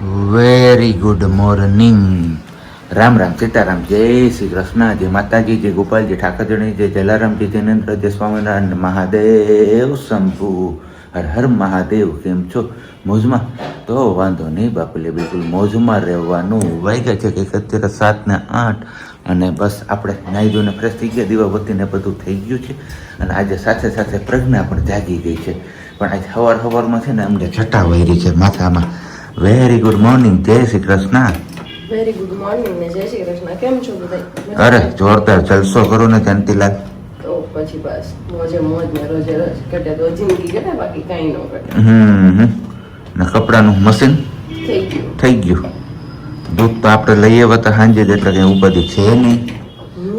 Very good morning. Ram Ram, Sitaram, જય શ્રી કૃષ્ણ, જય માતાજી, જય ગોપાલજી, ઠાકરજણી, જય જલારામજી, જૈનેન્દ્ર, જય સ્વામિનારાયણ, મહાદેવ શંભુ, હર હર મહાદેવ. કેમ છો? મોજમાં? તો વાંધો નહીં બાપુલે, બિલકુલ મોજમાં રહેવાનું. વાગ્યા છે કે અત્યારે 7:08 અને બસ આપણે નાહી ધોઈને ફ્રેશ થઈ ગયા, દીવાબત્તીને બધું થઈ ગયું છે. અને આજે સાથે સાથે પ્રજ્ઞા પણ જાગી ગઈ છે. પણ આજે સવારમાં છે ને અમને છટા વાયરી છે માથામાં. વેરી ગુડ મોર્નિંગ, જય Shri Krishna. Very good morning ને જય શ્રી કૃષ્ણ. કેમ છો બધા? અરે જોરદાર જલસો કરો ને શાંતિલાલ. તો પછી બસ મોજે મોજ ને રોજે રોજ કટે તો જિંદગી કટે, બાકી કાંઈ ન કટે. ને કપડાનું મશીન થઈ ગયું. દૂધ તો આપણે લઈ આવ્યા હતા સાંજે જ, એટલે કઈ ઉપાધિ છે નહીં.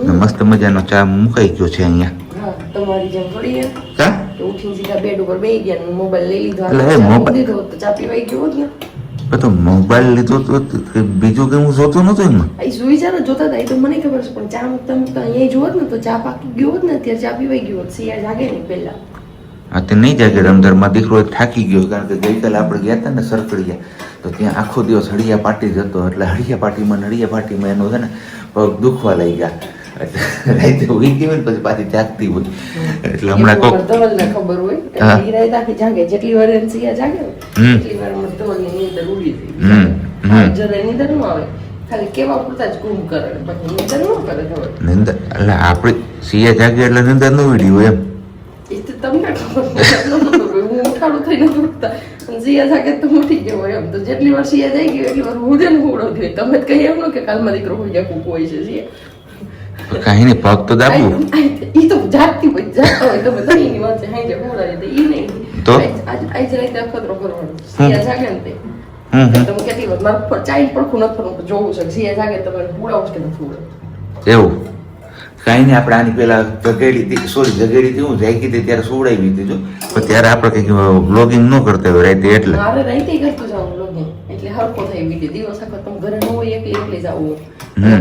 ને મસ્ત મજાનો ચા મુકાઈ ગયો છે અહીંયા. હા, તમારી જેમ થોડી કા ઉઠીને સીધા બેડ ઉપર બેસી ગયા ને મોબાઈલ લઈ લીધો. એટલે મોબાઈલ લીધો તો ચા પીવાઈ ગયો હોત ને. તો મોબાઈલ લીધો તો બીજું કઈ હું જોતું નતું એમાં. એ સુવિચાર જોતા હતા, એ તો મને ખબર છે. પણ ચા મૂકતા મૂકતા અહીંયા જોત ને તો ચા પાકી ગયો હોત ને, અત્યારે ચા પીવાઈ ગયો હોત. સિયા જાગે નહીં પહેલા. હા, તે નહીં જાગે. રમધરમાં દીકરો થાકી ગયો, કારણ કે ગઈકાલે આપણે ગયા હતા ને સરકડિયા, તો ત્યાં આખો દિવસ હળિયા પાટી જતો, એટલે હળિયા પાટીમાં એનો છે ને પગ દુખવા લઈ ગયા. રાતે ઉઈ ગઈ હોય ને પછી પાછી જાગતી હોય. એટલે હમણાં ધવલને ખબર હોય કે ઈ રાત આખી જાગે. જેટલી વાર એને સિયા જાગે ને એટલી વાર ધવલની નીંદર ઉડી જાય. જરા નીંદર ન આવે, ખાલી કેવા પૂરતા જ ગુમ કરે, બાકી નીંદર ન કરે ધવલ. નિંદર એટલે આપણે સિયા જાગે એટલે નિંદર ન ઉડી હોય એમ. એ તો તમને ખબર હું ઉઠાડું થઈને ઉઠતા, સિયા જાગે તો ઉઠી ગયો હોય એમ. તો જેટલી વાર સિયા જાય ગયો એટલી વાર હું જ ઉડવતી હોય. તમે કઈ એમ ન કે કાલમાં દીકરો હોય જાય કૂક હોય છે સિયા. કઈ નહીં, પગ તો દાબવું. ઈ તો જાગતી હોય, જાગતા હોય તમે દહીંની વાત છે, હાઈ હોડાવી દે. ઈ નહીં તો આજ રાતે અખતરો કરવાનો. સિયા જાગે ને તે તમે કેટલી વાર મારું ચાઈ પડખું નથી જોવું છે. સિયા જાગે તમે ઉડાવો કે નથી ઉડાવ એવું કઈ નહીં. આપણે આની પેલા જગેડી હતી, હું જાગી હતી ત્યારે સુવડાવી હતી. જો પણ ત્યારે આપણે કઈક બ્લોગિંગ ન કરતા હોય રાતે, એટલે મારે રાતે કરતું જાવું બ્લોગિંગ, એટલે હરખો થઈ વિડીયો. દિવસ આખો તમે ઘરે ન હોય એકલી જવું હોય,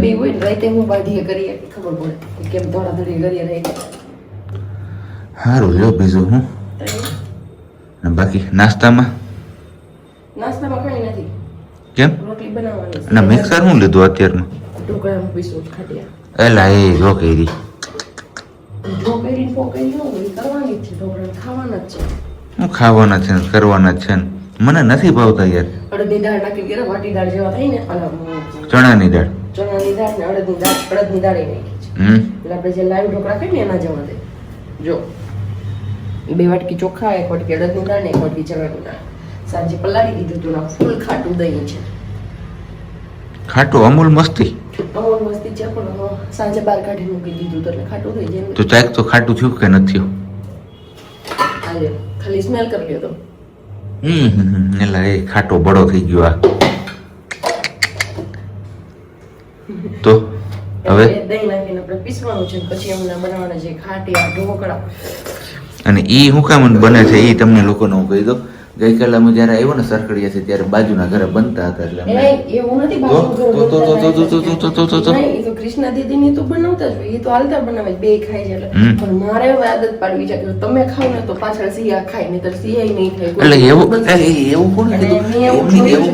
બે હોય ને રાતે હું બાંધીએ કરીએ ખબર પડે કેમ ધોળાધડી કરીએ રાતે. સારું લ્યો. બીજું હું બાકી નાસ્તામાં કઈ નથી. કેમ રોટલી બનાવવાની અને મિક્સર શું લીધું અત્યારમાં? ઢોકળામાં પીસું ખાટિયા. એલા એ જો કરી ઢોકળી પોકળી ન હોય કરવાની જ છે. ઢોકળા ખાવાના જ છે. હું ખાવાના છે ને કરવાના છે ને, મને નથી ભાવતા યાર. અડદની દાળ નાખી કે વાટી દાળ જેવા થઈ ને, ચણાની દાળ ને અડદની દાળ નાખી છે. એટલે આપણે જે લાઈવ ઢોકળા ખાઈએ ને એના જેવા દે. જો 2 વાટકી ચોખા, 1 વાટકી અડદની દાળ ને 1 વાટકી ચણાની દાળ સાંજે પલાળી દીધું હતું. ફૂલ ખાટું દહીં છે. ખાટું અમૂલ મસ્તી અમૂલ મસ્તી છે, પણ સાંજે બહાર કાઢી મૂકી દીધું એટલે ખાટું થઈ જાય. તો ચાક તો ખાટું થયું કે નથી થયું? હાલે ખાલી સ્મેલ કરી લ્યો તો. એટલે એ ખાટો બળો થઈ ગયો આ. તો હવે દહીં નાખીને આપણે પીસવાનું છે, પછી એમના બનાવવાના છે ખાટિયા ઢોકળા. અને ઈ શું કામ બને છે એ તમને લોકોને હું કહી દઉં. ગઈકાલે અમે જયારે આવ્યો ને સરકડિયાથી ત્યારે બાજુના ઘરે બનતા હતા, એટલે એવું નથી. કૃષ્ણા દીદીની તો બનાવતા જ હોય, એ તો હાલતા બનાવે, બે ખાય છે. એટલે પણ મારે હવે આદત પાડવી છે કે તમે ખાવ ને તો પાછળ સિયા ખાય, નહીં તો સિયા નહીં ખાય. એટલે એવું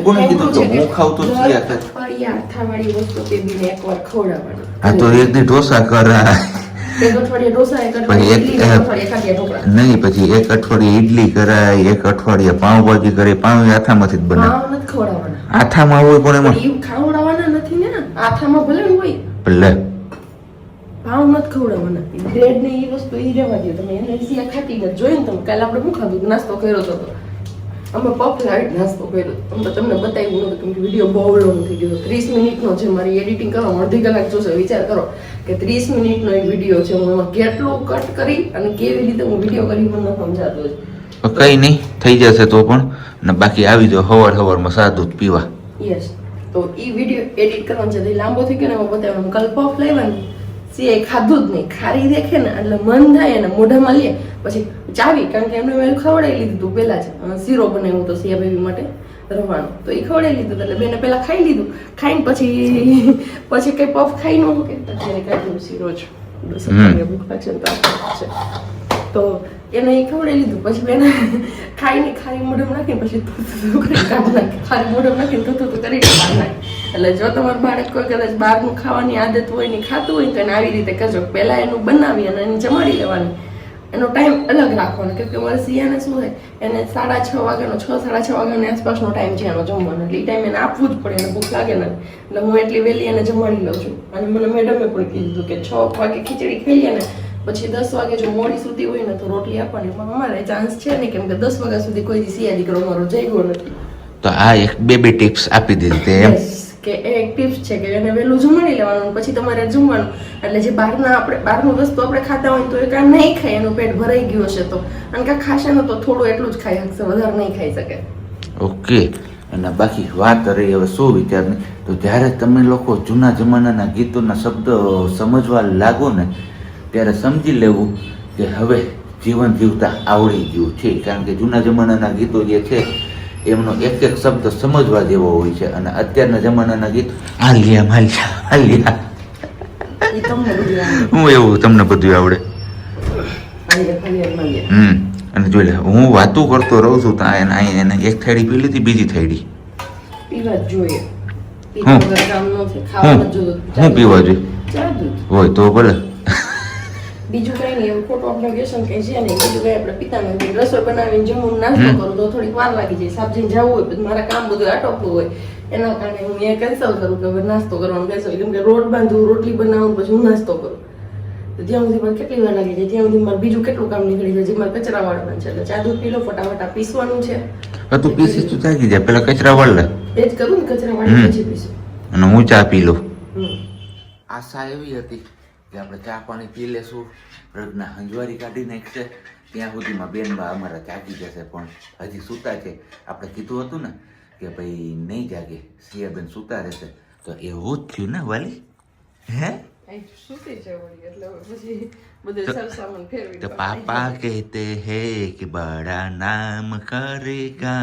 કોને કીધું કે હું ખાવ તો સિયા ખાય? અથાવાળી વસ્તુ બેબીને એકવાર ખવડાવવાની. આ તો એક દી ઢોસા કરાય, એક અઠવાડિયે ઢોસા, એક અઠવાડિયે ઢોકળા. નહીં પછી એક અઠવાડિયે ઈડલી કરાય, એક અઠવાડિયે પાવભાજી કરે. પાવ આથામાંથી જ બને. પાવ નથી ખવડાવવાના. આથામાં હોય પણ એમાં ઈ ખવડાવવાના નથી ને. આથામાં ભલે હોય, ભલે પાવ નથી ખવડાવવાના. બ્રેડ ને ઈ વસ્તુ ઈ રહેવા દો તમે. એને સિયા ખાતી નથી જોઈ ને તમે. કાલે આપણે શું ખાધું? નાસ્તો કર્યો હતો. અમે પફ લાઈટ નાસ્તો કર્યો. તમને બતાવ્યું નતું કેમ કે વિડીયો બહુ લોંગ થઈ ગયો. 30 મિનિટનો છે. મારી એડિટિંગ કરવામાં અડધી કલાક જોશે. વિચાર કરો કે 30 મિનિટનો એક વિડીયો છે. હું એમાં કેટલું કટ કરી અને કેવી રીતે હું વિડીયો કરી મને સમજાતો છે. કઈ નહીં, થઈ જશે તો પણ. અને બાકી આવી જાવ સવારમાં સાદું પીવા. યસ, તો ઈ વિડીયો એડિટ કરવાનો છે. લાંબો થઈ ગયો ને એમાં બતાવવાનું. કાલ પફ લેવાની, સિવાય ખાધું જ નહીં. ખારી દેખે ને એટલે મન થાય ને મોઢામાં લે પછી ચાવી, કારણ કે એમને મેં ખવડાવી લીધું હતું પહેલા જ. શીરો બનાવ્યો તો સિયા બેબી માટે રવાનો, તો એ ખવડાવી લીધું. એટલે બેને પહેલા ખાઈ લીધું. ખાઈને પછી કઈ પફ ખાઈ ન મૂકે. અત્યારે કાઢ્યું શીરો જ. બસ ભૂખ લાગશે ને તો છે. તો એને એ ખવડાવી લીધું. પછી મેં ખાઈને ખારી મોઢામાં નાખીને પછી ખારી મોઢામાં નાખીને તું કરીને બહાર નાખી. એટલે જો તમારું બાળક કોઈ કદાચ બહારનું ખાવાની આદત હોય ને ખાતું હોય તો એને આવી રીતે કરજો. પહેલા એનું બનાવી અને એને જમાડી લેવાની. એનો ટાઈમ અલગ રાખવાનો, કેમ કે મારે સિયાને શું હોય, એને 6:30 વાગ્યાનો 6-6:30 વાગ્યાની આસપાસનો ટાઈમ છે એનો જમવાનો. એટલે એ ટાઈમ એને આપવું જ પડે, એને ભૂખ લાગે ને. એટલે હું એટલી વહેલી એને જમાડી લઉં છું. અને મને મેડમે પણ કીધું કે 6 વાગે ખીચડી ખાઈ લે ને પછી 10 વાગે જો મોડી સુધી હોય ને તો રોટલી આપવાની. પણ અમારે ચાન્સ છે નહીં, કેમ કે 10 વાગ્યા સુધી કોઈ સિયા દીકરો અમારો જઈગો નથી. તો આ એક બે ટિપ્સ આપી દીધી એમ કે એક ટિપ્સ છે કે એને વહેલું જમાડી લેવાનું, પછી તમારે જમવાનું. એટલે જે બહારનું વસ્તુ આપણે ખાતા હોય તો એ કાં નહીં ખાય, એનું પેટ ભરાઈ ગયું હશે તો, અને કાં ખાશે ને તો થોડું એટલું જ ખાઈ શકશે, વધારે નહીં ખાઈ શકે. ઓકે. અને બાકી વાત રહી હવે શું વિચારની, તો જ્યારે તમે લોકો જૂના જમાનાના ગીતોના શબ્દો સમજવા લાગો ને ત્યારે સમજી લેવું કે હવે જીવન જીવતા આવડી ગયું છે. કારણ કે જૂના જમાનાના ગીતો જે છે એમનો એક એક શબ્દ સમજવા જેવો હોય છે, અને અત્યારના જમાનાના ગીત હાલ્યા એ તમને બધું આવે. હું એવું તમને બધું આવડે. મળીએ. અને જોઈ લે હું વાતું કરતો રહું છું તો એને એક થાળી પી લીધી, બીજી થાળી પીવા જ જોઈએ. હું? પીવા વગર કામ ન થાય. ખાવાનું જ જોઈએ. હું પીવા જોઈએ ચા દૂધ. હોય તો ભલે. બીજું કઈ નહીં, એવું ખોટું ઓબ્ઝર્વેશન કઈ છે નહીં. બીજું કઈ આપણે પિતા નથી. રસોઈ બનાવીને જમવું નાસ્તો કરું તો થોડીક વાર લાગી જાય. સાબજીને જવું હોય પછી મારા કામ બધું આટોપવું હોય, એના કારણે હું એ કેન્સલ કરું કે હવે નાસ્તો કરવાનું કેન્સલ. કેમ કે રોટ બાંધવું, રોટલી બનાવું, પછી હું નાસ્તો કરું તો ત્યાં સુધી મને કેટલી વાર લાગી જાય, ત્યાં સુધી મારે બીજું કેટલું કામ નીકળી જાય જે મારે કચરા વાળવાનું છે. એટલે ચા દૂધ પી લો, ફટાફટ પીસવાનું છે. તું પીસીસ તું થાકી જાય, પેલા કચરા વાળ લે. એ જ કરું ને, કચરા વાળી પછી પીશું. અને હું ચા પી લઉં. આશા એવી હતી કે આપણે ચા પાણી પી લેશું, પ્રજ્ઞા હંજવારી કાઢી નાખશે, ત્યાં સુધીમાં બેનબા અમારા જાગી જશે, પણ હજી સૂતા છે. આપણે કીધું હતું ને કે ભાઈ નહીં જાગે, સિયાબેન સૂતા રહેશે, તો એવું જ થયું ને વાલી. હે तो पापा कहते हैं कि बड़ा नाम करेगा,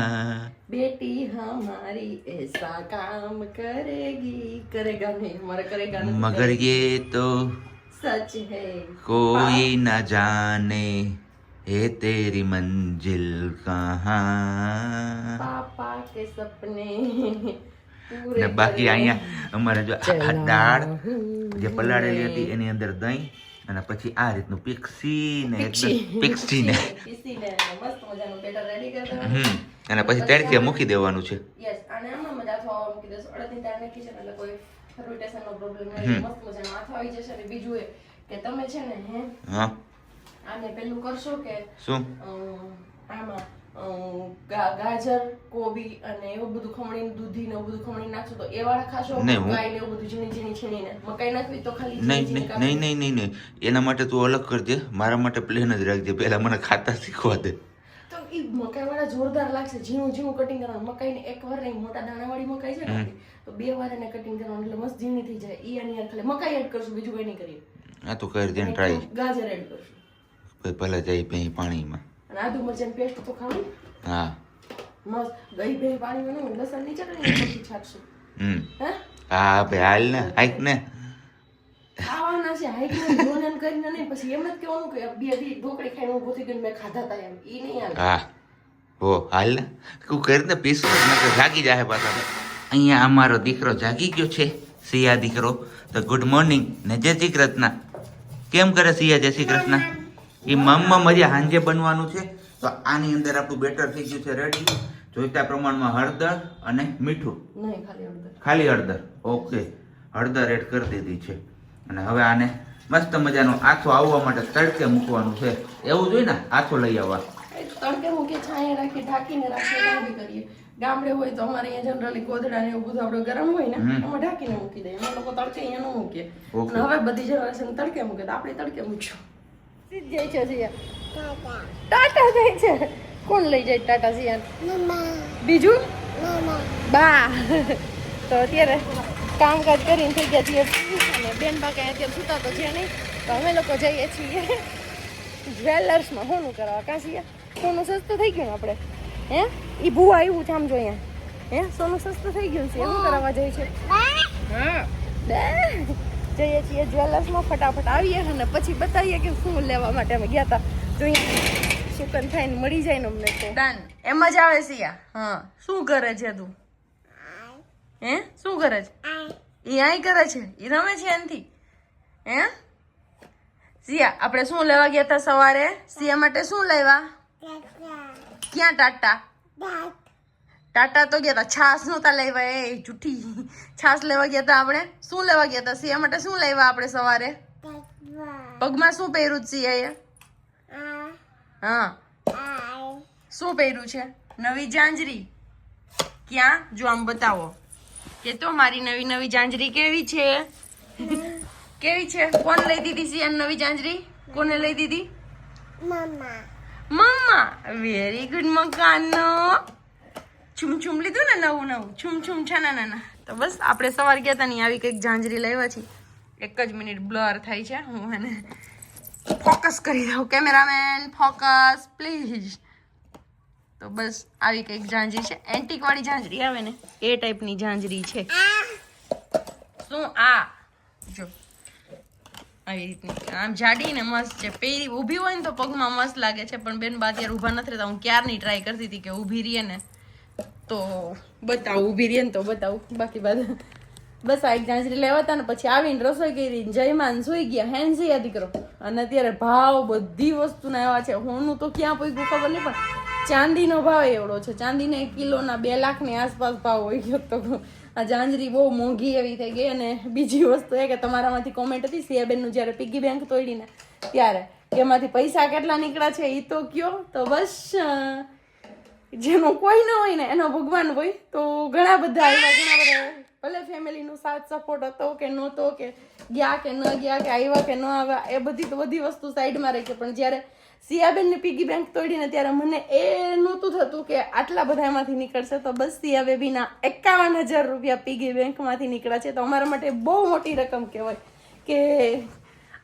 बेटी हमारी ऐसा काम करेगा नहीं, हमारा करेगा नहीं, मगर ये तो सच है, कोई न जाने है तेरी मंजिल कहाँ. पापा के सपने ને બાકી અહીંયા અમારે જો આ દાળ જે પલાળેલી હતી એની અંદર દહીં અને પછી આ રીતનું પીક્સી ને એકદમ પીક્સી ને મસ્ત મજાનું બેટર રેડી કરી દેવાનું. અને પછી તડકે મૂકી દેવાનું છે. યસ, અને આમાં મજા થવા મૂકી દેશો. અડદની દાળ નાખી છે એટલે કોઈ ફર્મેન્ટેશન નો પ્રોબ્લેમ નહીં, મસ્ત મજાનું આથો આવી જશે. અને બીજું એ કે તમે છે ને આને પેલું કરશો કે શું આમાં ગાજર, કોબી અને એવું બધું ખમણી, દૂધી ને એવું બધું ખમણી નાખશો તો એ વાળા ખાશો. મકાઈ ને એવું બધું ઝીણી છીણીને મકાઈ નાખવી તો ખાલી નહીં એના માટે તું અલગ કરજે, મારા માટે પ્લેન જ રાખજે. પહેલા મને ખાતા શીખવા દે. તો એ મકાઈ વાળા જોરદાર લાગશે. ઝીણું કટિંગ કરવાનું. મકાઈ ને એક વાર નહીં, મોટા દાણા વાળી મકાઈ છે ને તો 2 વાર એને કટિંગ કરવાનું એટલે મસ્ત ઝીણી થઈ જાય. ઈ આની ખાલી મકાઈ એડ કરશું, બીજું કઈ નહીં કરીએ. આ તો કરી દે ટ્રાય. ગાજર એડ કરશું, ભલે જાય પે પાણીમાં. અને આદુ મરચાંની પેસ્ટ તો ખાવું. હા મસ્ત દહીં ભેળ પાણીમાં નહીં, લસણની ચટણી પછી છાટશું. હા ભાઈ હાલ ને હાઈક ને ખાવાના છે, હાઈક ને ભોજન કરીને નહીં. પછી એમ જ કહેવાનું કે બે દી ઢોકળી ખાઈને ઊભો થઈ ગયો મેં ખાધા તા એમ. ઈ નહીં આવે. હા હો હાલ ને તું કરીને પીસ જાગી જાય પાછા. અહીંયા અમારો દીકરો જાગી ગયો છે, સિયા દીકરો. તો ગુડ મોર્નિંગ ને જય શ્રી કૃષ્ણ. કેમ કરે સિયા જય શ્રી કૃષ્ણ? એ મમ્મા મજા હાંજે બનવાનું છે. તો આની અંદર આપણું બેટર થઈ ગયું છે રેડી. જોઈતા પ્રમાણમાં હળદર અને મીઠું. નહીં, ખાલી હળદર. ખાલી હળદર. ઓકે, હળદર એડ કરી દીધી છે. અને હવે આને મસ્ત મજાનો આથો આવવા માટે તડકે મૂકવાનું છે. એવું જોઈએ ને, આથો લઈ આવવા. તડકે મૂકીએ, છાંયે રાખીએ, ઢાંકીને રાખીએ, ના બી કરીએ. ગામડે હોય તો અમારે અહીંયા જનરલી ગોદડા ને એવું બધું આપણે ગરમ હોય ને એમાં ઢાંકીને મૂકી દઈએ. અમે લોકો તડકે અહીંયા ન મૂકીએ. અને હવે બધી જનરેશન તડકે મૂકે તો આપણે તડકે મૂકશું. જાય છે સિયા, ટાટા જાય છે. કોણ લઈ જાય ટાટા સિયા? બીજું બા. તો અત્યારે કામકાજ કરીને થઈ ગયા છીએ અને બેન બા કઈ અત્યારે સુતા તો છે નહીં, તો અમે લોકો જઈએ છીએ જ્વેલર્સમાં સોનું કરવા. કાં સિયા? સોનું સસ્તું થઈ ગયું ને આપણે. હે ઈ ભૂવા આવ્યું છે આમ જો અહીંયા. હે સોનું સસ્તું થઈ ગયું છે, શું કરાવવા જાય છે? હા જઈએ છીએ જ્વેલર્સમાં, ફટાફટ આવીએ અને પછી બતાવીએ કે શું લેવા માટે અમે ગયા હતા. જોઈએ સુકન થઈને મળી જાય ને અમને તો ડન એમ જ આવે સિયા હા શું કરે છે તું હે શું કરે છે એ આઈ કરે છે એ રમે છે એનથી હે સિયા આપણે શું લેવા ગયા હતા સવારે સિયા માટે શું લેવા ક્યાં ટાટા ટાટા તો ગયા હતા છાસ નહોતા લેવા એ જૂઠી છાસ લેવા ગયા હતા આપણે શું લેવા ગયા હતા સિયા માટે શું લેવા આપણે સવારે પગમાં શું પહેર્યું છે સિયાએ હા શું પહેર્યું છે નવી જાંજરી ક્યાં જો આમ બતાવો કે તો મારી નવી નવી જાંજરી કેવી છે કેવી છે કોણ લઈ દીધી સિયાને નવી જાંજરી કોને લઈ દીધી મમ્મા વેરી ગુડ મકાનો છુમ છુમ લીધું ને નવું નવું છુમ છુમ છે ના તો બસ આપણે સવાર ગયા હતા ને આવી કંઈક જાંજરી લેવા છીએ એક જ મિનિટ બ્લર થાય છે હું એને ફોકસ કરી દઉં કેમેરામેન ફોકસ પ્લીઝ તો બસ આવી કંઈક જાંજરી છે એન્ટિક વાળી જાંજરી આવે ને એ ટાઈપની જાંજરી છે શું આ જો આવી રીતની આમ જાડી ને મસ્ત છે પહેરી ઊભી હોય ને તો પગમાં મસ્ત લાગે છે પણ બેન બા ત્યારે ઊભા નથી રહેતા હું ક્યારની ટ્રાય કરતી હતી કે ઊભી રહીએ ને તો બતાવું ઊભી રહીએ ને તો બતાવું બાકી બધા બસ આ એક જાંજરી લેવા હતા ને પછી આવીને રસોઈ કરી જયમાન સુઈ ગયા હેન્સી આ દીકરો અને અત્યારે ભાવ બધી વસ્તુના એવા છે હોનું તો ક્યાં પહોંચ્યું ખબર નહીં પણ ચાંદીનો ભાવ એવડો છે ચાંદીને 1 કિલોના 2 લાખની આસપાસ ભાવ હોય ગયો તો આ જાંજરી બહુ મોંઘી એવી થઈ ગઈ અને બીજી વસ્તુ એ કે તમારામાંથી કોમેન્ટ હતી સિયાબેનનું જ્યારે પિગી બેંક તોડીને ત્યારે એમાંથી પૈસા કેટલા નીકળ્યા છે એ તો કયો તો બસ જેનું કોઈ ન હોય ને એનો ભગવાન હોય તો ઘણા બધા ભલે ફેમિલીનો સાથ સપોર્ટ હતો કે નહોતો કે ગયા કે ન ગયા કે આવ્યા કે ન આવ્યા એ બધી વસ્તુ સાઈડમાં રહી છે પણ જ્યારે સિયાબેનની પિગી બેંક તોડીને ત્યારે મને એ નહોતું થતું કે આટલા બધા એમાંથી નીકળશે તો બસ સિયા બેબીના 51,000 રૂપિયા પિગી બેંકમાંથી નીકળ્યા છે તો અમારા માટે બહુ મોટી રકમ કહેવાય કે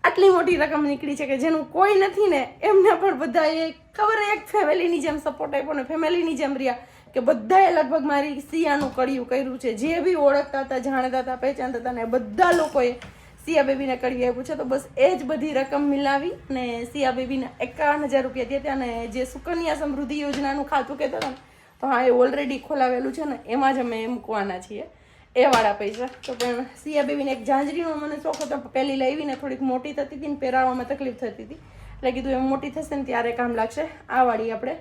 આટલી મોટી રકમ નીકળી છે કે જેનું કોઈ નથી ને એમને પણ બધાએ ખબર એક ફેમિલીની જેમ સપોર્ટ આપ્યો ને ફેમિલીની જેમ રહ્યા કે બધાએ લગભગ મારી સિયાનું કડિયું કર્યું છે જે બી ઓળખતા હતા જાણતા હતા પહેચાનતા હતા ને બધા લોકોએ સિયા બેબીને કડિયું આપ્યું છે તો બસ એ જ બધી રકમ મિલાવી ને સિયા બેબીને 51,000 રૂપિયા દીધા અને જે સુકન્યા સમૃદ્ધિ યોજનાનું ખાતું કહેતા હતા ને તો હા એ ઓલરેડી ખોલાવેલું છે ને એમાં જ અમે મૂકવાના છીએ એ વાળા પૈસા તો પણ સિયા બેબીને એક જાંજરીનો મને શોખ હતો પહેલી લાવીને થોડીક મોટી થતી હતી ને પહેરાવવામાં તકલીફ થતી હતી એટલે કીધું એમ મોટી થશે ને ત્યારે કામ લાગશે આ વાળી આપણે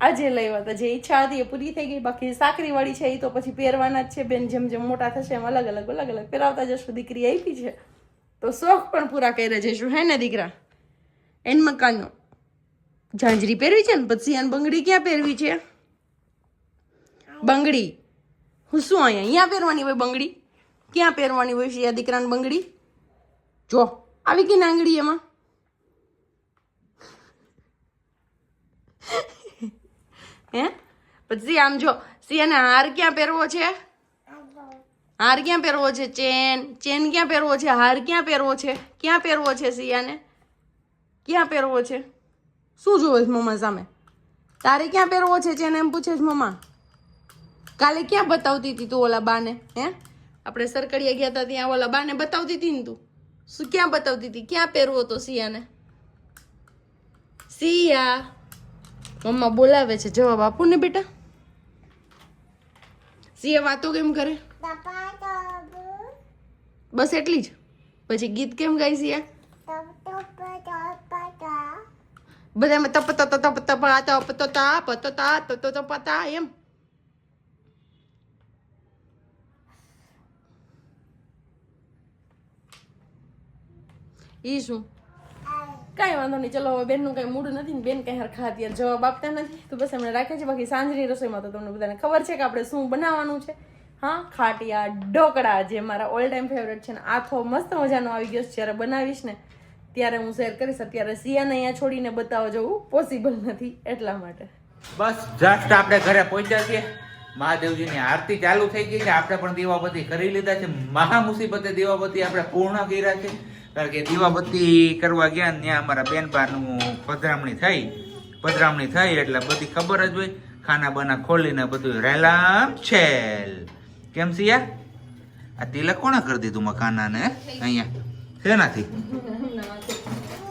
આજે લાવ્યા હતા જે ઈચ્છા હતી એ પૂરી થઈ ગઈ બાકી સાકરી વાળી છે એ તો પછી પહેરવાના જ છે બેન જેમ જેમ મોટા થશે એમ અલગ અલગ પહેરાવતા જશું દીકરી આપી છે તો શોખ પણ પૂરા કરી જઈશું હે ને દીકરા એન મકાનનો જાંજરી પહેરવી છે ને પછી આને બંગડી ક્યાં પહેરવી છે બંગડી હું શું અહીંયા પહેરવાની હોય બંગડી ક્યાં પહેરવાની હોય છે આ દીકરાને બંગડી જો આવી ગઈ ને આંગળી એમાં હે પછી આમ જો સિયાને હાર ક્યાં પહેરવો છે હાર ક્યાં પહેરવો છે ચેન ક્યાં પહેરવો છે હાર ક્યાં પહેરવો છે સિયાને ક્યાં પહેરવો છે શું જોવે છે મમ્મા સામે તારે ક્યાં પહેરવો છે ચેન એમ પૂછે છે મમ્મા કાલે ક્યાં બતાવતી હતી તું ઓલા બાને હે આપણે સરકડિયા ગયા હતા ત્યાં ઓલા બાને બતાવતી હતી ને તું શું ક્યાં બતાવતી હતી ક્યાં પહેરવો તો સિયાને સિયા મમ્મા બોલાવે છે જવાબ આપો ને બેટા સિયા વાતો કેમ કરે બસ એટલી જ પછી ગીત કેમ ગાય સિયા બધામાં તપ તપ તપ તપ તપ તપ તપ એમ ઈ શું કાંઈ વાંધો નહીં ચલો હવે બેનનું કાંઈ મૂડ નથી ને બેન કાંઈ હરખા અત્યારે જવાબ આપતા નથી તો બસ એમણે રાખ્યા છે બાકી સાંજની રસોઈમાં તો તમને બધાને ખબર છે કે આપણે શું બનાવવાનું છે હા ખાટિયા ઢોકળા જે મારા ઓલ ટાઈમ ફેવરેટ છે ને આથો મસ્ત મજાનો આવી ગયો છે જ્યારે બનાવીશ ને ત્યારે હું શેર કરીશ અત્યારે સિયાને અહીંયા છોડીને બતાવવા જવું પોસિબલ નથી એટલા માટે બસ જસ્ટ આપણે ઘરે પહોંચ્યા છીએ મહાદેવજીની આરતી ચાલુ થઈ ગઈ છે આપણે પણ દીવાબત્તી કરી લીધા છે મહા મુસીબતે દીવાબત્તી આપણે પૂર્ણ કર્યા છે કારણ કે દીવાબત્તી કરવા ગયા ને ત્યાં અમારા બેનબાનું પધરામણી થઈ એટલે બધી ખબર જ હોય ખાના બાના ખોલીને બધું રેલામ છેલ કેમ સિયા આ તિલક કોણે કરી દીધું મકાનાને અહીંયા શેનાથી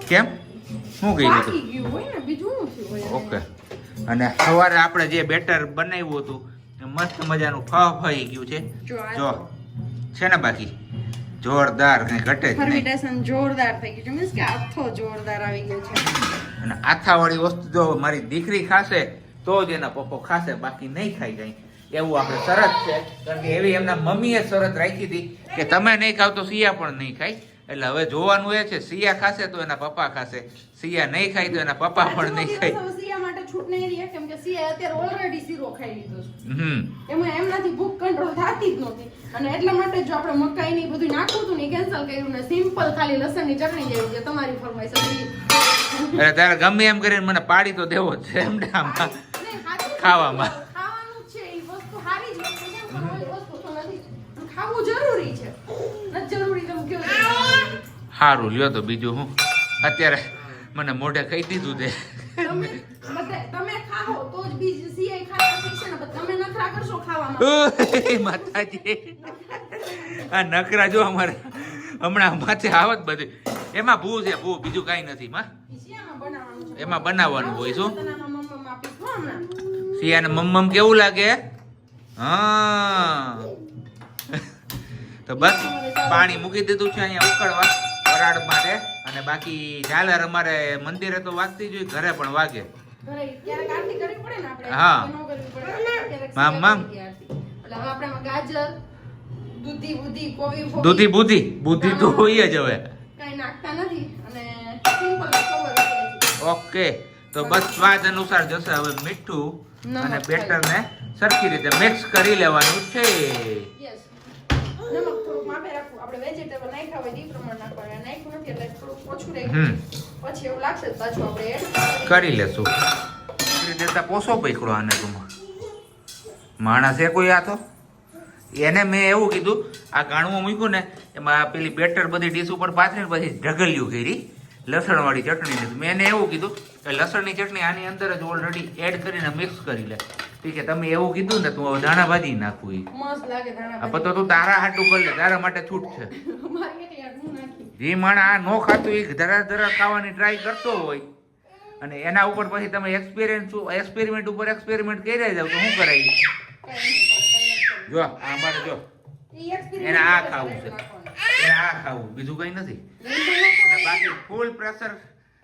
કેમ શું કર્યું પાકી હતું? ગયું હોય ને બીજું શું થયું હોય ઓકે. અને સવારે આપણે જે બેટર બનાવ્યું હતું એ મસ્ત મજાનું ફઈ ગયું છે. જો છે ને બાકી જોરદાર કઈ ઘટે જ નહીં. ફર્મેન્ટેશન જોરદાર થઈ ગયું છે મીન્સ કે આથો જોરદાર આવી ગયો છે અને આથાવાળી વસ્તુ જો મારી દીકરી ખાશે તો જ એના પપ્પો ખાશે, બાકી નહીં ખાઈ જાય એવું આપણે શરત છે. કારણ કે એવી એમના મમ્મીએ શરત રાખી હતી કે તમે નહીં ખાવ તો સિયા પણ નહીં ખાય. એટલે હવે જોવાનું એ છે સિયા ખાશે તો એના પપ્પા ખાશે, સિયા નહીં ખાય તો એના પપ્પા પણ નહીં ખાય. સિયા માટે છૂટ નહીં રહી કેમ કે સિયા અત્યારે ઓલરેડી શીરો ખાઈ લીધો છે. હમ એમાં એમનાથી ભૂખ કંટ્રોલ થતી જ નહોતી અને એટલા માટે જો આપણે મકાઈ ની બધું નાખવું હતું ને કેન્સલ કર્યું ને સિમ્પલ ખાલી લસણની ચટણી જેવું છે તમારી ફરમાઈશ હતી. એટલે તારે ગમે એમ કરીને મને પાડી તો દેવો જ છે એમ ને આમાં ખાવામાં. ખાવાનું છે એ વસ્તુ સારી જ વસ્તુ છે પણ ઓલી વસ્તુ તો નથી. ખાવું જરૂરી છે નથી જરૂરી તમે કેવું સારું લ્યો તો બીજું હું અત્યારે મને મોઢે કહી દીધું તે. તમે ખાઓ તો જ બીજી સીઆઈ ખાતા થશે ને તમે નખરા કરશો ખાવામાં. માતાજી આ નકરા જો અમારે હમણાં માથે આવત બધું એમાં ભૂ છે ભૂ, બીજું કઈ નથી માં. એમાં બનાવવાનું હોય શું? સિયાને મમ્મમ કેવું લાગે? હા તો બસ પાણી મૂકી દીધું છે અહીંયા ઉકળવા વરાળ માટે. અને બાકી ઝાલર અમારે મંદિરે તો વાગતી જ હોય, ઘરે પણ વાગે. હા મામ ગાજર દૂધી બુદ્ધિ તો હોય જ હવે. કઈ નાખતા નથી અને સિમ્પલ કવર. ઓકે તો બસ સ્વાદ અનુસાર જશે હવે મીઠું અને બેટર ને સરખી રીતે મિક્સ કરી લેવાનું છે. યસ નમક થોડુંક માપે રાખવું. આપણે વેજીટેબલ નાખ્યા હોય એ પ્રમાણે નાખવાનું. નાખ્યું નથી એટલે થોડુંક ઓછું રાખ્યું. પછી એવું લાગશે તો પાછું આપણે એડ કરી લેશું. દેતા પોસો પકડો આને તું માણસ એ કોઈ આ તો એને મેં એવું કીધું આ ગાણું મૂક્યું ને એમાં પેલી બેટર બધી ડીશ ઉપર પાથરીને પછી ઢગલિયું કરી લસણવાળી ચટણી. મેં એને એવું કીધું કે લસણની ચટણી આની અંદર જ ઓલરેડી એડ કરીને મિક્સ કરી લે. ઠીક છે તમે એવું કીધું ને તું હવે ધાણા ભાજી નાખવું એ મસ્ત લાગે ધાણા આ તો તું તારા હાટું કરી લે, તારા માટે છૂટ છે. માર્કેટ યાર હું નાખી. જે માણસ આ નો ખાતું એ ધરા ખાવાની ટ્રાય કરતો હોય અને એના ઉપર પછી તમે એક્સપેરિમેન્ટ ઉપર એક્સપેરિમેન્ટ કરી જાવ તો શું કરાય? જો આ મારે જો એને આ ખાવું છે, એને આ ખાવું, બીજું કઈ નથી. અને બાકી ફૂલ પ્રેશર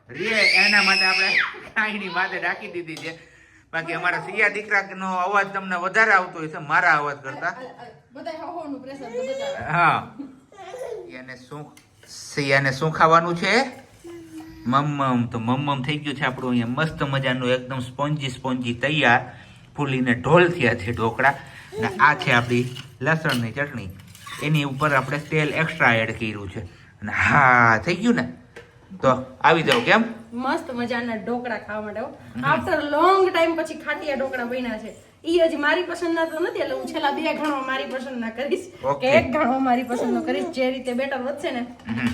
રે એના માટે આપણે કાંઈની વાતે રાખી દીધી છે. બાકી અમારા સિયા દીકરાનો અવાજ તમને વધારે આવતો હોય છે મારા અવાજ કરતા. બધાય હોહોનું પ્રેશર તો બધા. હા એને સિયાને શું ખાવાનું છે? મમ્મમ. તો મમ્મમ થઈ ગયું છે આપણું અહીંયા મસ્ત મજાનું એકદમ સ્પોન્જી તૈયાર. ફૂલીને ઢોલ થયા છે ઢોકળા. ને આ છે આપણી લસણની ચટણી, એની ઉપર આપણે તેલ એક્સ્ટ્રા એડ કર્યું છે. અને હા થઈ ગયું ને તો આવી જાવ. કેમ મસ્ત મજાના ઢોકળા ખાવા માટે આફ્ટર લોંગ ટાઈમ પછી ખાટિયા ઢોકળા બન્યા છે. ઈ હજી મારી પસંદના તો નથી એટલે હું છેલ્લા 2 ઘાણો મારી પસંદના કરીશ કે 1 ઘાણો મારી પસંદનો કરીશ. જે રીતે બેટર વધશે ને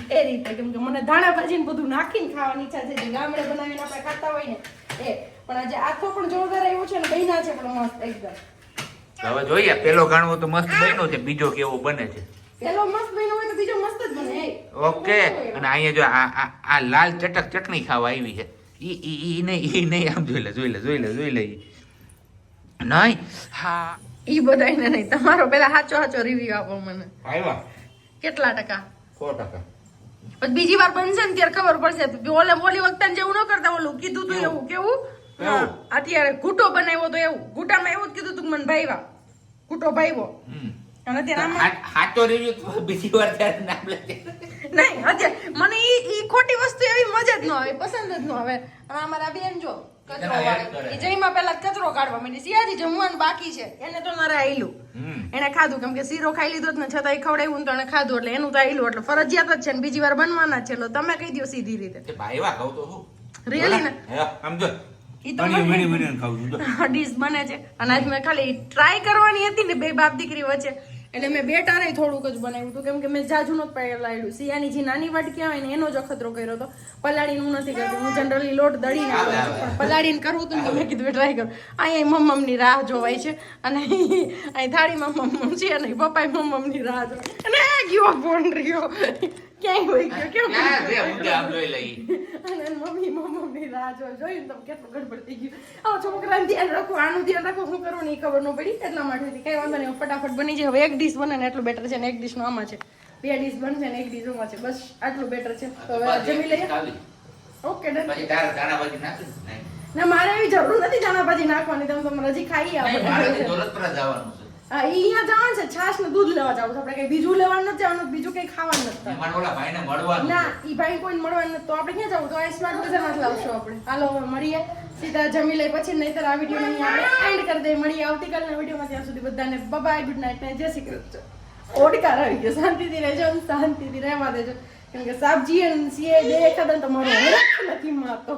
એ રીતે, કેમ કે મને ધાણા ભાજી ને બધું નાખીને ખાવાની ઈચ્છા છે જે ગામડે બનાવીને આપણે ખાતા હોય ને એ. પણ આજે આથો પણ જોરદાર આવ્યો છે ને બન્યા છે પણ મસ્ત એકદમ. હવે જોઈએ પેલો ગાણવો તો મસ્ત બન્યો છે, બીજો કેવો બને છે? પેલો મસ્ત બન્યો હોય તો બીજો મસ્ત જ બને. ઓકે. અને અહીંયા જો આ લાલ ચટક ચટણી ખાવા આવી છે. ઈ નહીં આમ જોઈ લે નહીં. હા ઈ બધાયને નહીં, તમારો પેલા સાચો રિવ્યુ આપો મને. આવ્યા કેટલા ટકા? 100%. પછી બીજી વાર બનશે ને ત્યારે ખબર પડશે. ઓલી વખતે જેવું ન કરતા, ઓલું કીધું તું એવું કેવું અત્યારે ઘૂંટો બનાવ્યો તો એવું ઘૂંટામાં એવું જ કીધું તું મને ભાઈવા ઘૂંટો ભાઈવો. અને અત્યારે હાચો રિવ્યુ બીજી વાર ત્યારે નામ લે નહીં. અત્યારે મને ઈ ખોટી વસ્તુ એવી મજા જ ન આવે, પસંદ જ ન આવે. અને અમારા બેન જો કચરો વાળે, ઈ જઈમાં પેલા કચરો કાઢવા માંડી. સિયાજી જમવાનું બાકી છે એને તો નરે આયલું, એને ખાધું કેમ કે શીરો ખાઈ લીધો ને છતાં એ ખવડાવ્યું તો એને ખાધું એટલે એનું તો આયલું એટલે ફરજિયાત જ છે ને બીજી વાર બનવાના જ છે. એટલે તમે કહી દો સીધી રીતે. ભાઈવા કહું તો હું રિયલી ને સમજો ઈ તો ડીશ બને છે. અને આજ મેં ખાલી ટ્રાય કરવાની હતી ને બે બાપ દીકરી વચ્ચે એટલે મેં બે ટાણે થોડુંક જ બનાવ્યું હતું કેમ કે મેં જાજુ નહોતું પાડેલું. સિયાની જે નાની વાટકી આવે ને એનો જ અખતરો કર્યો હતો. પલાળીને હું નથી કરતી, હું જનરલી લોટ દળીને કરું છું. પણ પલાળીને કરવું હતું ને તો મેં કીધું ટ્રાય કરું. અહીંયા મમ્મની રાહ જોવાય છે અને અહીં થાળીમાં મમ્મ છે અને પપ્પાએ મમ્મની રાહ જોવાય અને ગયો ફોન રહ્યો ક્યાંય હોય ગયો કેમ ક્યાં છે મુદ્દે આમ જોઈ લઈ અને મમ્મી રાહ જોઈને તમે કેટલું ગડબડ થઈ ગયું આવો છોકરાને ધ્યાન રાખો આનું ધ્યાન રાખો શું કરવું નહીં ખબર ન પડી એટલા માટે કઈ વાંધો નહીં ફટાફટ બની જાય હવે એક ડીશ બને ને એટલું બેટર છે ને એક ડીશનું આમાં છે 2 ડીશ બનશે ને એક ડીશ આમાં છે બસ આટલું બેટર છે તો હવે જમી લઈએ ઓકે ડન પછી તારે દાણાભાજી નાખી નહીં ના મારે એવી જરૂર નથી દાણાભાજી નાખવાની તમે હજી ખાઈ મારે આપણે દોલતપરા જવાનું છે હા અહીંયા જવાનું છે છાશ ને દૂધ લેવા જવું છે આપણે કઈ બીજું લેવાનું નથી જવાનું બીજું કઈ ખાવાનું નથી મહેમાન ઓલા ભાઈને મળવાનું ના ઈ ભાઈ કોઈ મળવાનું નથી તો આપણે ક્યાં જવું તો આ સ્માર્ટ બજારમાં જ લાવશું આપણે હાલો હવે મળીએ સીધા જમી લઈ પછી નહીંતર આ વિડીયો અહીં આપણે એન્ડ કરી દઈએ મળીએ આવતીકાલના વિડીયોમાં ત્યાં સુધી બધાને બાય ગુડ નાઇટ ને જય શ્રી કૃષ્ણ ઓડકાર આવી ગયો શાંતિથી રહેજો અને શાંતિથી રહેવા દેજો કેમ કે સાબજી અને સીએ બે એકાદ તો મારો નથી મારતો